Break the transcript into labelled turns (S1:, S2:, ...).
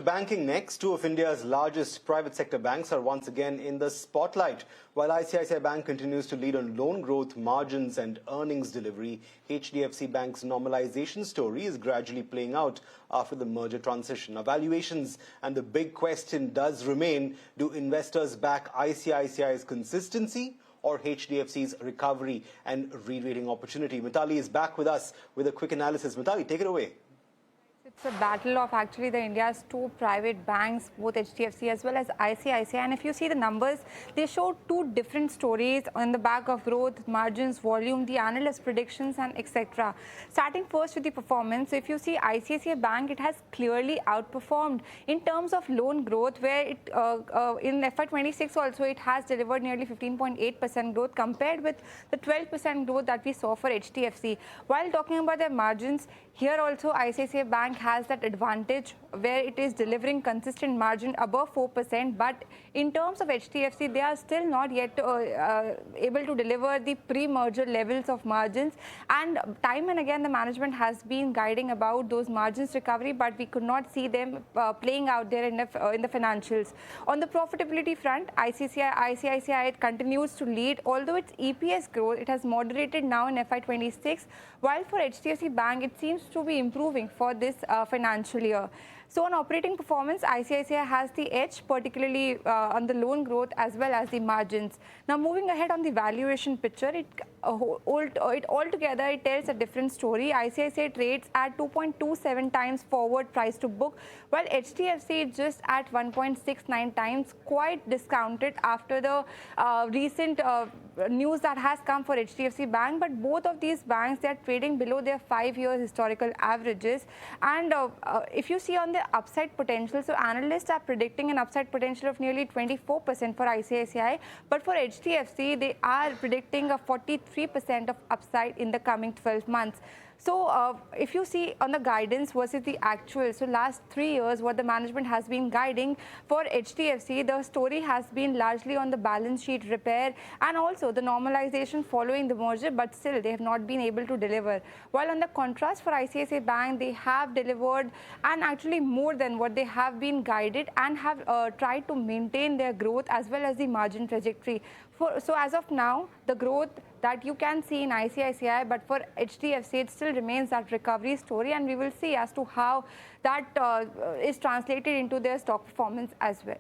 S1: banking next. Two of India's largest private sector banks are once again in the spotlight. While ICICI Bank continues to lead on loan growth, margins and earnings delivery, HDFC Bank's normalization story is gradually playing out after the merger transition. Now, valuations and the big question does remain, do investors back ICICI's consistency or HDFC's recovery and re-rating opportunity? Mitali is back with us with a quick analysis. Mitali, take it away.
S2: It's a battle of actually the India's two private banks, both HDFC as well as ICICI. And if you see the numbers, they show two different stories on the back of growth, margins, volume, the analyst predictions, and etc. Starting first with the performance, if you see ICICI Bank, it has clearly outperformed in terms of loan growth, where it in FY26 also it has delivered nearly 15.8% growth compared with the 12% growth that we saw for HDFC. While talking about their margins, here also ICICI Bank has that advantage where it is delivering consistent margin above 4%, but in terms of HDFC, they are still not yet able to deliver the pre-merger levels of margins. And time and again, the management has been guiding about those margins recovery, but we could not see them playing out there in the financials. On the profitability front, ICICI continues to lead, although its EPS growth, it has moderated now in FY26, while for HDFC Bank, it seems to be improving for this financial year. So on operating performance, ICICI has the edge, particularly on the loan growth as well as the margins. Now moving ahead on the valuation picture, it altogether it tells a different story. ICICI trades at 2.27 times forward price to book, while HDFC is just at 1.69 times, quite discounted after the recent news that has come for HDFC Bank. But both of these banks, they are trading below their 5-year historical averages. And if you see on the upside potential, so analysts are predicting an upside potential of nearly 24% for ICICI, but for HDFC, they are predicting a 43% of upside in the coming 12 months. So if you see on the guidance versus the actual, so last 3 years, what the management has been guiding for HDFC, the story has been largely on the balance sheet repair and also the normalization following the merger, but still they have not been able to deliver. While on the contrast for ICICI Bank, they have delivered and actually more than what they have been guided and have tried to maintain their growth as well as the margin trajectory. So as of now, the growth that you can see in ICICI, but for HDFC, it still remains that recovery story, and we will see as to how that is translated into their stock performance as well.